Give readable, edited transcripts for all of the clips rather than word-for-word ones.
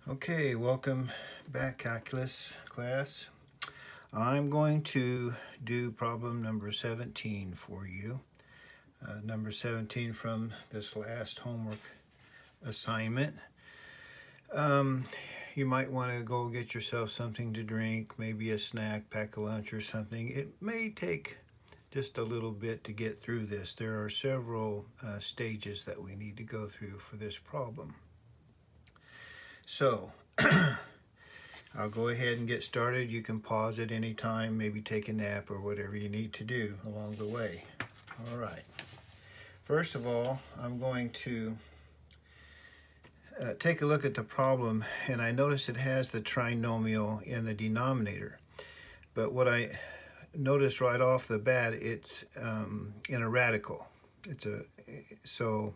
Okay, welcome back, calculus class. I'm going to do problem number 17 for you. Number 17 from this last homework assignment. You might want to go get yourself something to drink, maybe a snack, pack a lunch or something. It may take just a little bit to get through this. There are several stages that we need to go through for this problem. So, I'll go ahead and get started. You can pause at any time, maybe take a nap or whatever you need to do along the way. All right. First of all, I'm going to take a look at the problem, and I notice it has the trinomial in the denominator. But what I noticed right off the bat, it's in a radical. So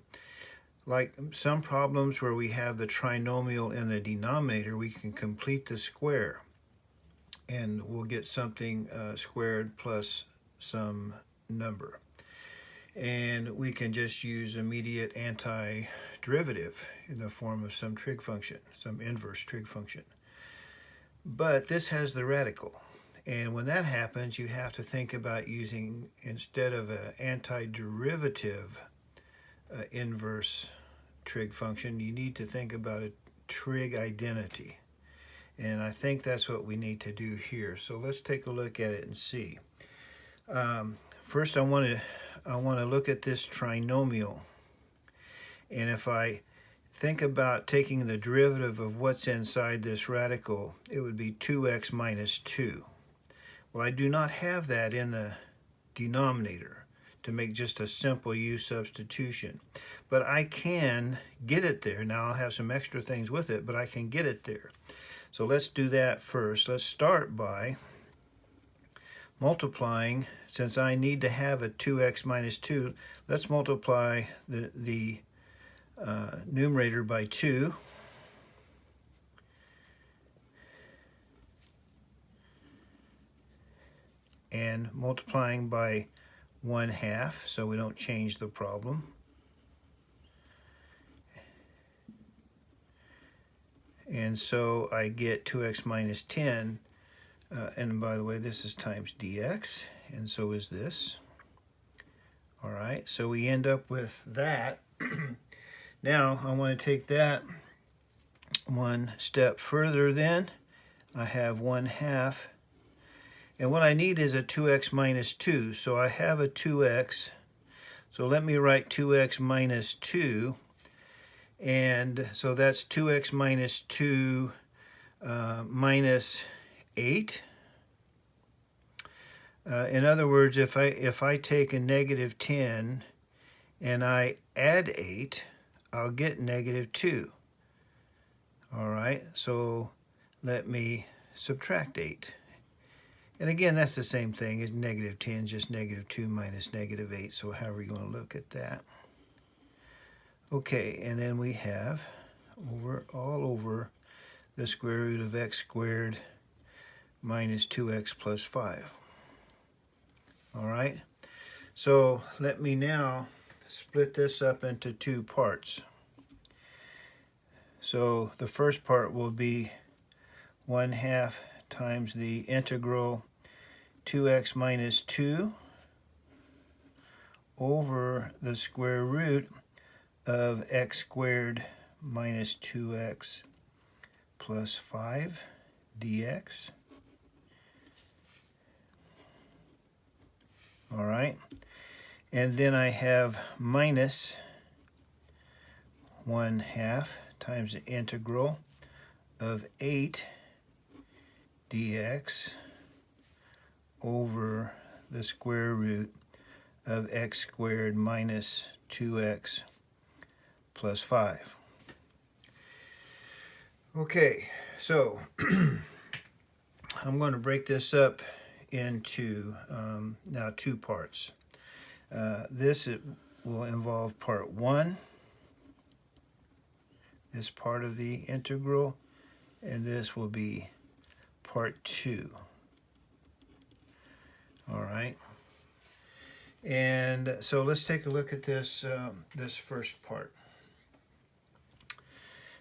like some problems where we have the trinomial in the denominator, we can complete the square and we'll get something squared plus some number. And we can just use immediate antiderivative in the form of some trig function, some inverse trig function. But this has the radical. And when that happens, you have to think about using, instead of an antiderivative inverse trig function, you need to think about a trig identity. And I think that's what we need to do here. So let's take a look at it and see. First, I want to look at this trinomial. And if I think about taking the derivative of what's inside this radical, it would be 2x minus 2. Well, I do not have that in the denominator to make just a simple u substitution. But I can get it there. Now I'll have some extra things with it, but I can get it there. So let's do that first. Let's start by multiplying. Since I need to have a 2x minus 2, let's multiply the numerator by 2. And multiplying by 1/2, so we don't change the problem. And so I get 2x minus 10, and by the way, this is times dx, and so is this. All right, so we end up with that. Now I want to take that one step further then. I have 1/2. And what I need is a 2x minus 2. So I have a 2x. So let me write 2x minus 2. And so that's 2x minus 2 minus 8. In other words, if I take a negative 10 and I add 8, I'll get negative 2. All right, so let me subtract 8. And again, that's the same thing as negative 10, just negative 2 minus negative 8. So however you want to look at that. Okay, and then we have all over the square root of x squared minus 2x plus 5. All right, so let me now split this up into two parts. So the first part will be 1/2 times the integral 2x minus 2 over the square root of x squared minus 2x plus 5 dx. All right, and then I have minus 1/2 times the integral of 8 dx over the square root of x squared minus 2x plus 5. Okay, so I'm going to break this up into now two parts. This will involve part 1, this part of the integral, and this will be part 2. All right. And so let's take a look at this this first part.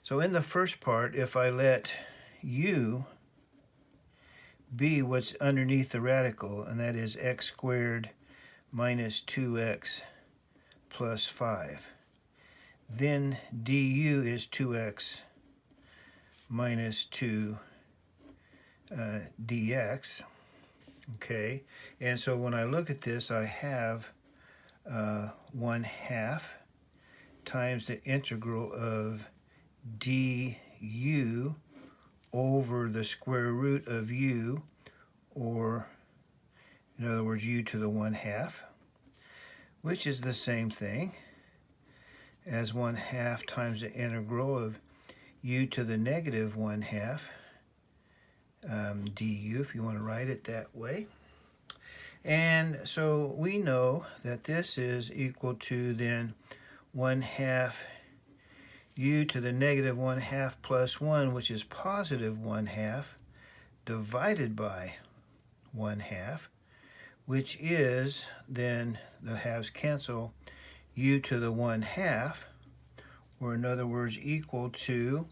So in the first part, if I let u be what's underneath the radical, and that is x squared minus 2x plus 5, then du is 2x minus 2 dx. Okay, and so when I look at this, I have 1/2 times the integral of du over the square root of u, or in other words, u to the 1/2, which is the same thing as 1/2 times the integral of u to the negative 1/2 du, if you want to write it that way. And so we know that this is equal to then 1/2 u to the negative 1/2 plus 1, which is positive 1/2, divided by 1/2, which is then the halves cancel, u to the 1/2, or in other words equal to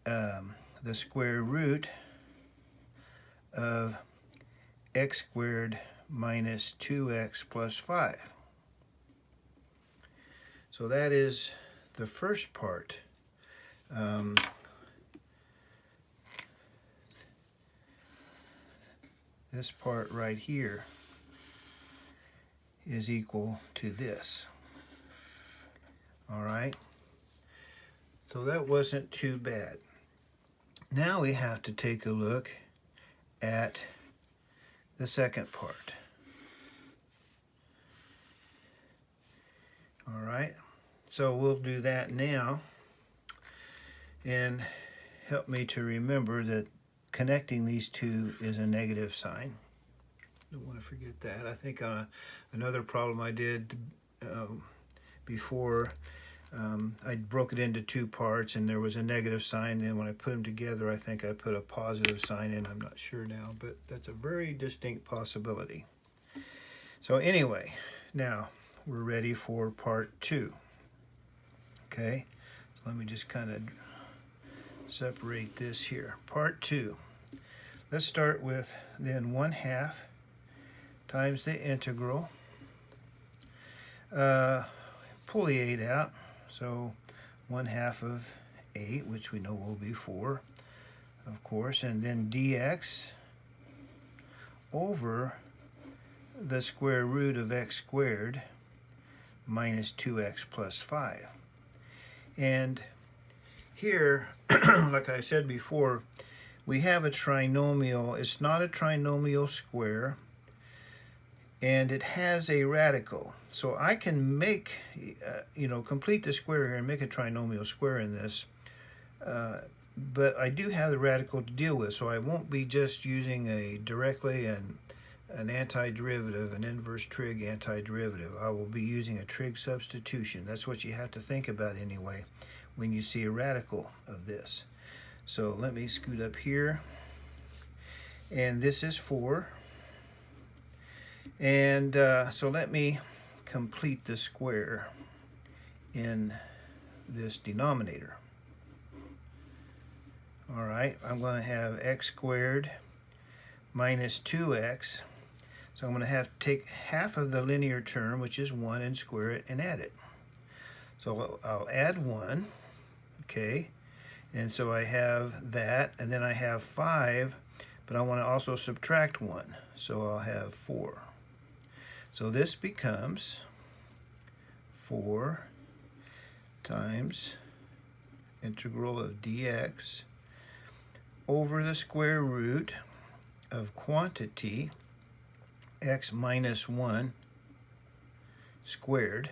the square root of x squared minus 2x plus 5. So that is the first part. This part right here is equal to this. All right, so that wasn't too bad. Now we have to take a look at the second part. All right, so we'll do that now, and help me to remember that connecting these two is a negative sign. Don't want to forget that. I think on another problem I did before, I broke it into two parts and there was a negative sign, and when I put them together I think I put a positive sign in. I'm not sure now, but that's a very distinct possibility. So anyway, now we're ready for part 2. Okay, so let me just kind of separate this here. Part 2. Let's start with then 1/2 times the integral. Pull the 8 out, so 1/2 of 8, which we know will be 4, of course, and then dx over the square root of x squared minus 2x plus 5. And here, like I said before, we have a trinomial. It's not a trinomial square, and it has a radical. So I can make, complete the square here and make a trinomial square in this, but I do have the radical to deal with, so I won't be just using directly an antiderivative, an inverse trig antiderivative. I will be using a trig substitution. That's what you have to think about anyway when you see a radical of this. So let me scoot up here, and this is 4. And so let me complete the square in this denominator. All right, I'm going to have x squared minus 2x. So I'm going to have to take half of the linear term, which is 1, and square it and add it. So I'll add 1, okay? And so I have that, and then I have 5, but I want to also subtract 1. So I'll have 4. So this becomes 4 times integral of dx over the square root of quantity x minus 1 squared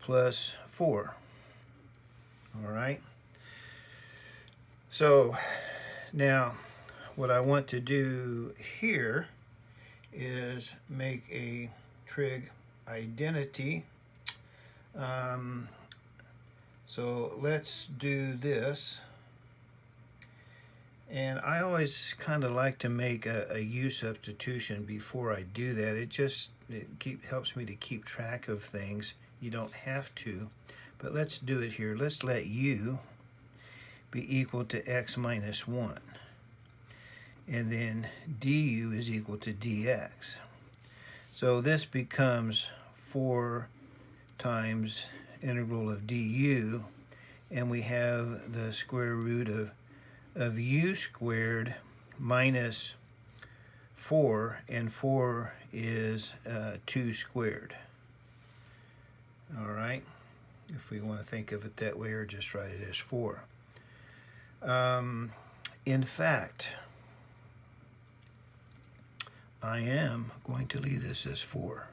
plus 4. All right. So now what I want to do here is make a trig identity. So let's do this. And I always kind of like to make a u substitution before I do that. It helps me to keep track of things. You don't have to, But let's do it here. Let's let u be equal to x minus 1. And then du is equal to dx. So this becomes 4 times integral of du, and we have the square root of u squared minus 4, and 4 is 2 squared. All right, if we want to think of it that way, or just write it as 4. In fact, I am going to leave this as 4.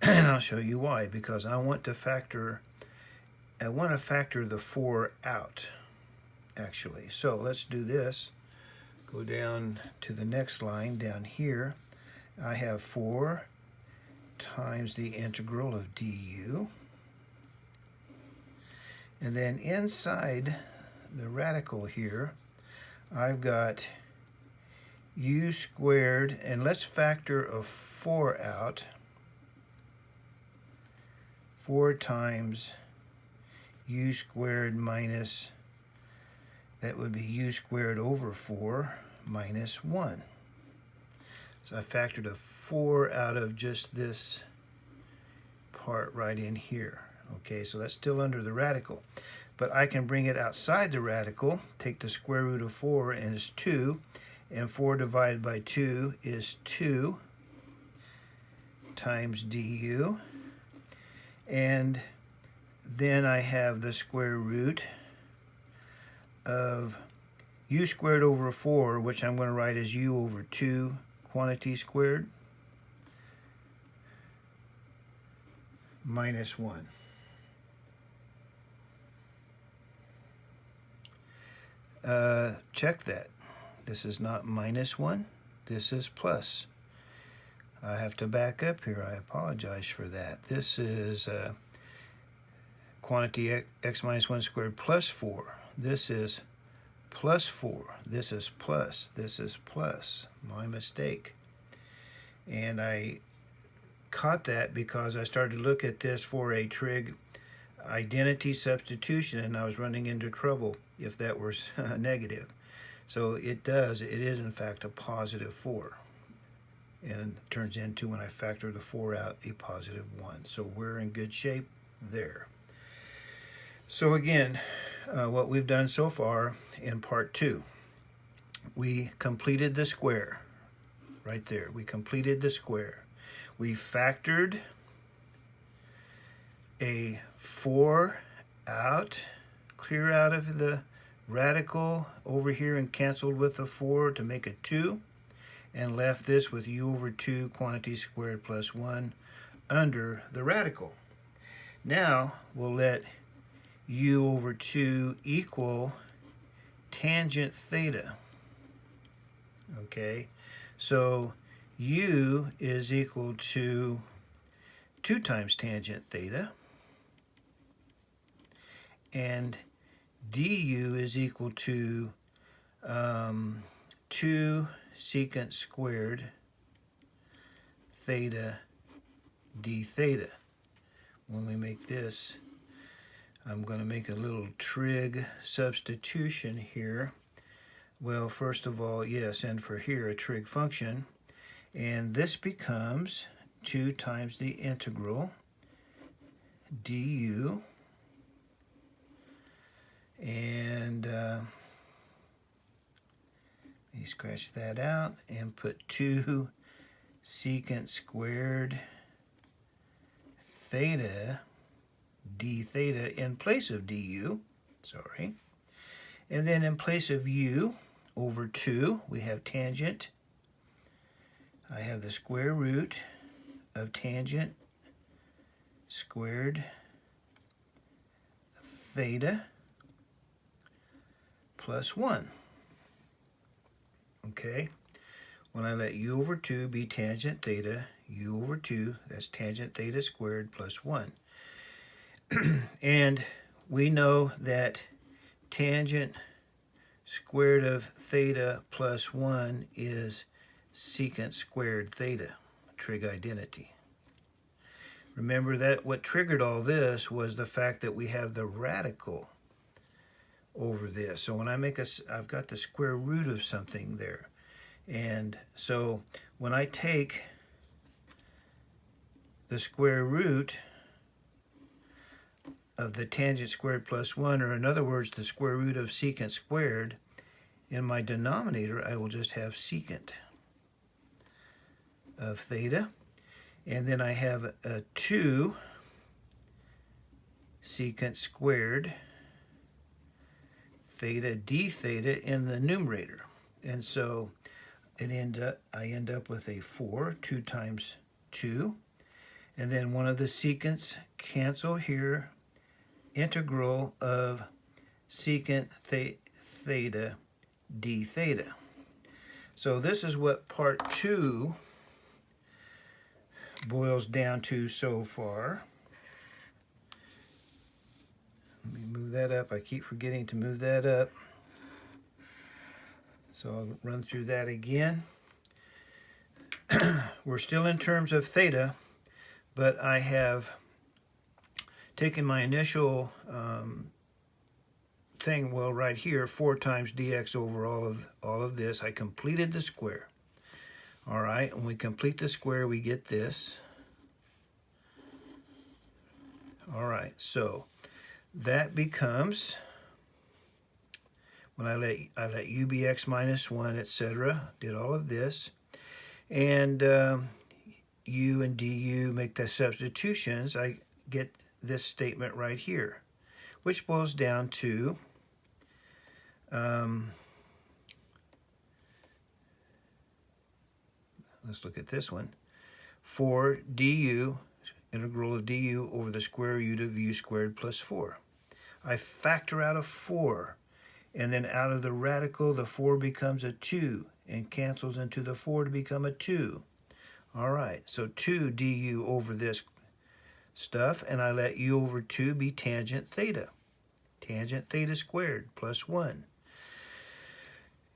And I'll show you why, because I want to factor the 4 out, actually. So let's do this. Go down to the next line down here. I have 4 times the integral of du. And then inside the radical here, I've got u squared, and let's factor a 4 out. 4 times u squared minus, that would be u squared over 4 minus 1. So I factored a 4 out of just this part right in here. Okay, so that's still under the radical. But I can bring it outside the radical, take the square root of 4, and it's 2. And 4 divided by 2 is 2 times du. And then I have the square root of u squared over 4, which I'm going to write as u over 2 quantity squared, minus 1. Check that. This is not minus 1. This is plus. I have to back up here. I apologize for that. This is quantity x minus 1 squared plus 4. This is plus 4. This is plus. This is plus. My mistake. And I caught that because I started to look at this for a trig identity substitution, and I was running into trouble if that was negative. So it does. It is, in fact, a positive 4. And it turns into, when I factor the 4 out, a positive 1. So we're in good shape there. So again, what we've done so far in part 2, we completed the square right there. We completed the square. We factored a 4 out, clear out of the radical over here and canceled with a 4 to make a 2, and left this with u over 2 quantity squared plus 1 under the radical. Now we'll let u over 2 equal tangent theta. Okay, so u is equal to 2 times tangent theta, and du is equal to 2 secant squared theta d theta. When we make this, I'm going to make a little trig substitution here. Well, first of all, yes, and for here, a trig function. And this becomes 2 times the integral du. And let me scratch that out and put 2 secant squared theta d theta in place of du. Sorry. And then in place of u over 2, we have tangent. I have the square root of tangent squared theta plus 1. Okay, when I let u over 2 be tangent theta, u over 2, that's tangent theta squared plus 1. And we know that tangent squared of theta plus 1 is secant squared theta, trig identity. Remember that what triggered all this was the fact that we have the radical over this. So when I make I've got the square root of something there. And so when I take the square root of the tangent squared plus 1, or in other words, the square root of secant squared, in my denominator, I will just have secant of theta. And then I have a 2 secant squared theta d theta in the numerator. And so I end up with a 4, 2 times 2. And then one of the secants cancel here, integral of secant theta d theta. So this is what part 2 boils down to so far. Let me move that up. I keep forgetting to move that up. So I'll run through that again. We're still in terms of theta, but I have taken my initial thing, well, right here, 4 times dx over all of this. I completed the square. All right, when we complete the square, we get this. All right, so that becomes, when I let u be x minus 1, etc., did all of this, and u and du make the substitutions, I get this statement right here, which boils down to let's look at this one. 4 du, integral of du over the square root of u squared plus 4. I factor out a 4, and then out of the radical, the 4 becomes a 2, and cancels into the 4 to become a 2. All right, so 2 du over this stuff, and I let u over 2 be tangent theta squared plus 1.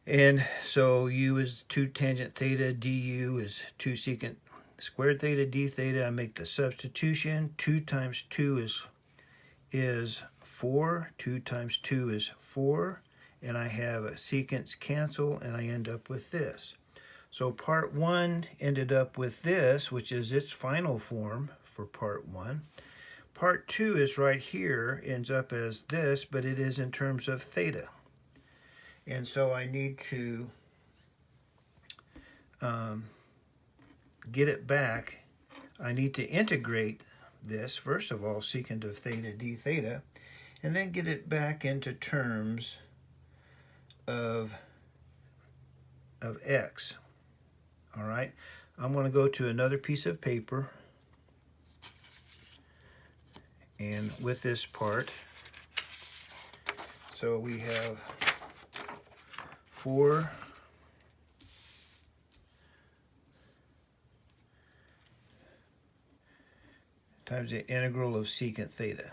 And so u is 2 tangent theta, du is 2 secant squared theta d theta. I make the substitution. 2 times 2 is 4. 2 times 2 is 4. And I have a secants cancel, and I end up with this. So part 1 ended up with this, which is its final form for part 1. Part 2 is right here, ends up as this, but it is in terms of theta. And so I need to get it back. I need to integrate this, first of all, secant of theta d theta, and then get it back into terms of x. All right, I'm going to go to another piece of paper, and with this part, so we have 4 times the integral of secant theta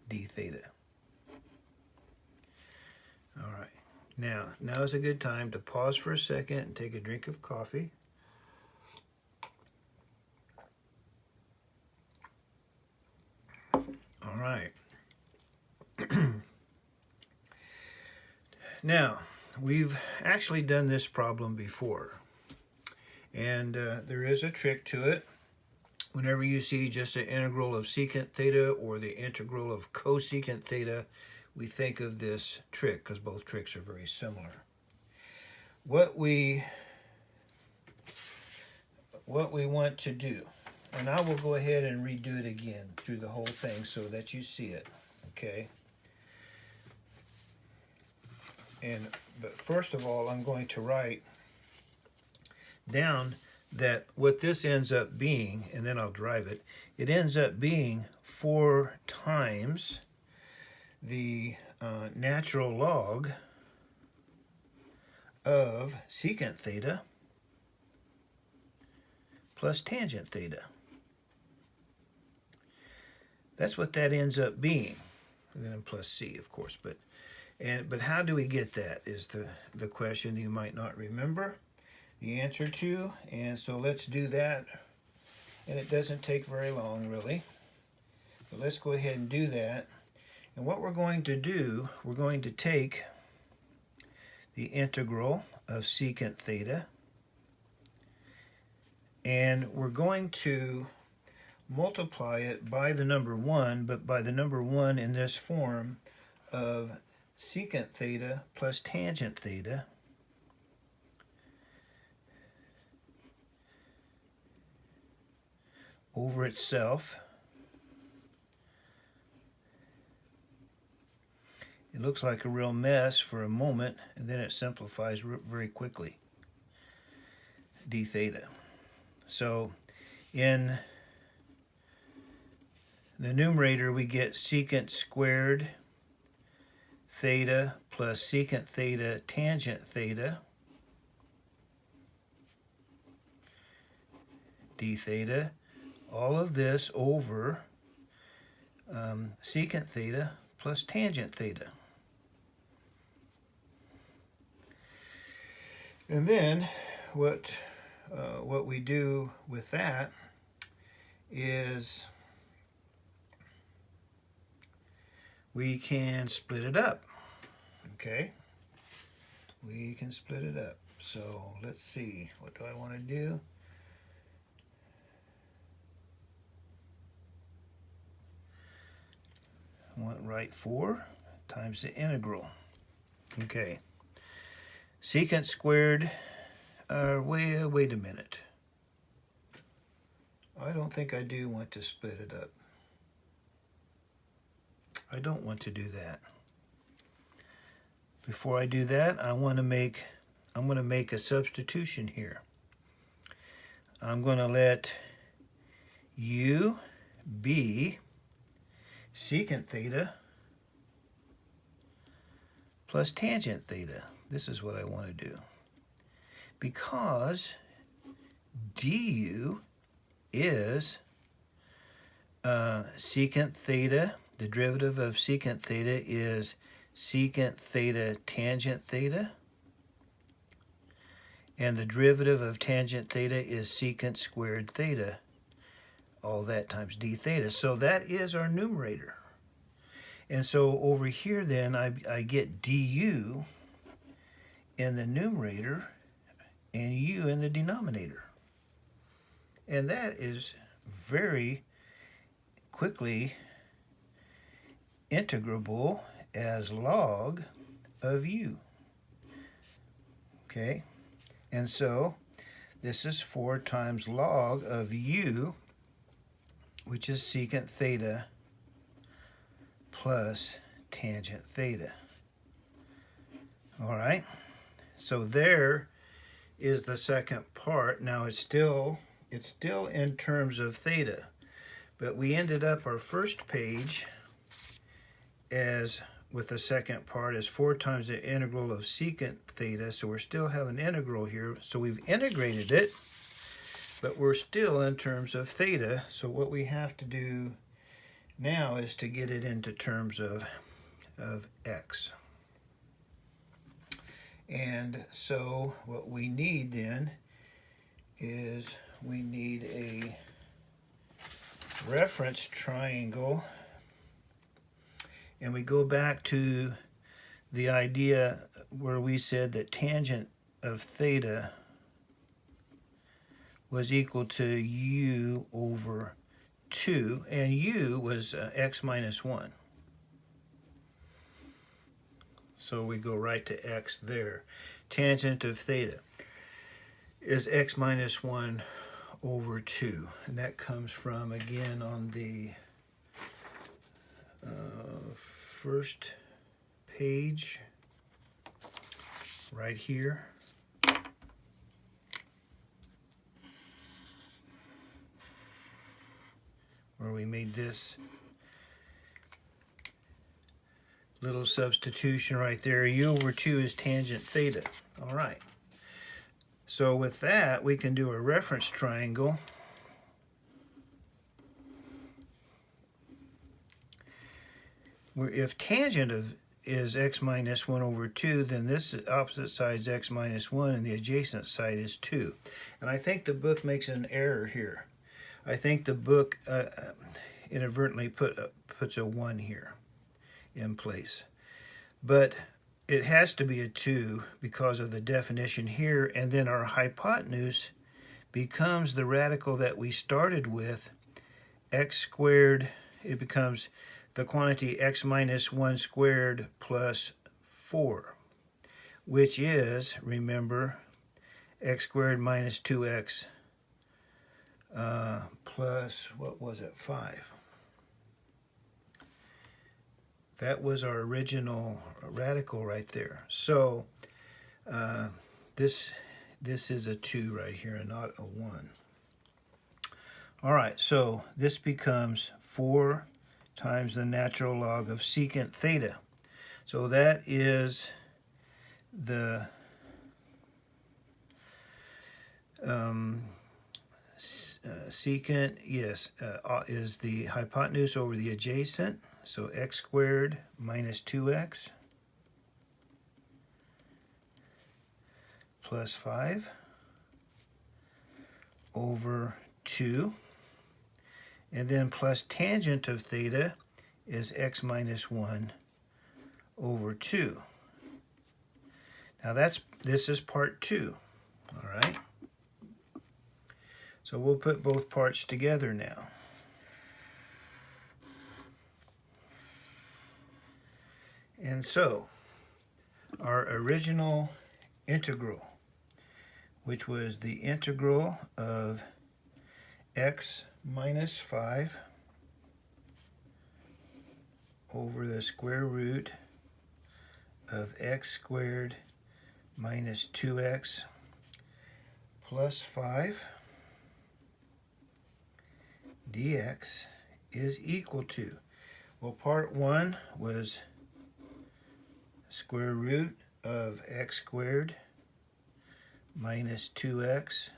d theta. All right, now is a good time to pause for a second and take a drink of coffee. All right. Now, we've actually done this problem before, and there is a trick to it. Whenever you see just the integral of secant theta or the integral of cosecant theta, we think of this trick because both tricks are very similar. What we want to do, and I will go ahead and redo it again through the whole thing so that you see it, okay? But first of all, I'm going to write down that what this ends up being, and then I'll drive it, it ends up being 4 times the natural log of secant theta plus tangent theta. That's what that ends up being. And then plus c, of course. But how do we get that is the question you might not remember the answer to. And so let's do that. and it doesn't take very long really. So let's go ahead and do that. And what we're going to do, we're going to take the integral of secant theta, and we're going to multiply it by the number 1, but by the number 1 in this form of secant theta plus tangent theta over itself. It looks like a real mess for a moment, and then it simplifies very quickly. D theta. So in the numerator we get secant squared theta plus secant theta tangent theta d theta, all of this over secant theta plus tangent theta. And then what we do with that is we can split it up. Okay, we can split it up. So let's see, what do I want to do? I want right 4 times the integral. Okay. Secant squared, wait a minute. I don't think I do want to split it up. I don't want to do that. Before I do that, I'm going to make a substitution here. I'm going to let u be secant theta plus tangent theta. This is what I want to do. Because du is secant theta, the derivative of secant theta is secant theta tangent theta, and the derivative of tangent theta is secant squared theta, all that times d theta. So that is our numerator. And so over here then I get du in the numerator and u in the denominator. And that is very quickly integrable as log of u. Okay, and so this is 4 times log of u, which is secant theta plus tangent theta. All right, so there is the second part. Now it's still in terms of theta, but we ended up our first page as with the second part as 4 times the integral of secant theta, so we're still have an integral here. So we've integrated it, but we're still in terms of theta. So what we have to do now is to get it into terms of x. And so what we need then is we need a reference triangle, and we go back to the idea where we said that tangent of theta was equal to u over 2, and u was x minus 1. So we go right to x there. Tangent of theta is x minus 1 over 2. And that comes from, again, on the first page, right here. Where we made this little substitution right there. U over 2 is tangent theta. All right. So with that, we can do a reference triangle. Where if tangent is x minus 1 over 2, then this opposite side is x minus 1, and the adjacent side is 2. And I think the book makes an error here. I think the book inadvertently puts a 1 here in place. But it has to be a 2 because of the definition here, and then our hypotenuse becomes the radical that we started with, x squared. It becomes the quantity x minus 1 squared plus 4, which is, remember, x squared minus 2x plus, what was it, 5. That was our original radical right there. So this is a 2 right here and not a 1. All right, so this becomes 4 times the natural log of secant theta. So that is the secant, yes, is the hypotenuse over the adjacent. So x squared minus 2x plus 5 over 2. And then plus tangent of theta is x minus 1 over 2. Now this is part 2, all right? So we'll put both parts together now. And so our original integral, which was the integral of x minus 5 over the square root of x squared minus 2x plus 5 dx is equal to, well, part 1 was square root of x squared minus 2x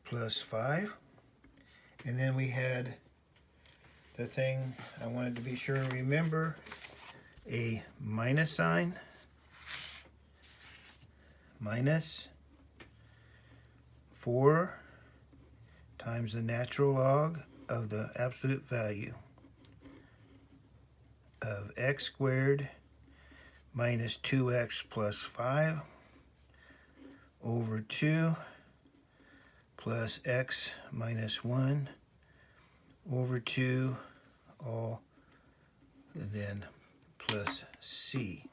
plus 5. And then we had the thing I wanted to be sure and remember, a minus sign, minus 4 times the natural log of the absolute value of x squared minus 2x plus 5 over 2 plus x minus 1 over 2, all, and then plus c.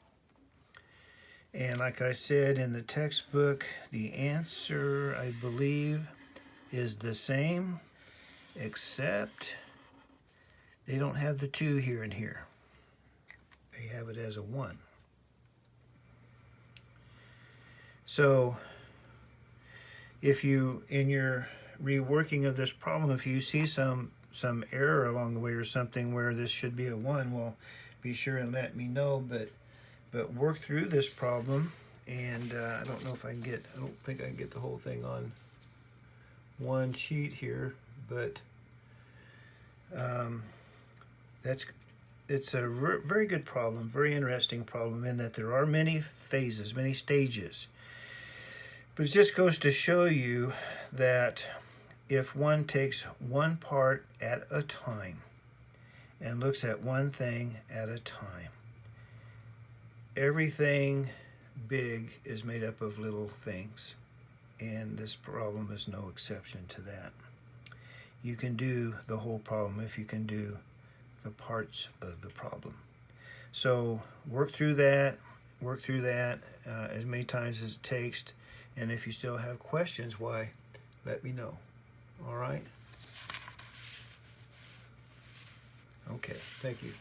And like I said in the textbook, the answer, I believe, is the same, except they don't have the 2 here and here. They have it as a 1. So if you, in your reworking of this problem, if you see some error along the way or something where this should be a 1, well, be sure and let me know. But work through this problem, and I don't know if I can get, I don't think I can get the whole thing on one sheet here, but it's a very good problem, very interesting problem, in that there are many phases, many stages. But it just goes to show you that if one takes one part at a time and looks at one thing at a time, everything big is made up of little things, and this problem is no exception to that. You can do the whole problem if you can do the parts of the problem. So work through that as many times as it takes, and if you still have questions, why, let me know. All right? Okay, thank you.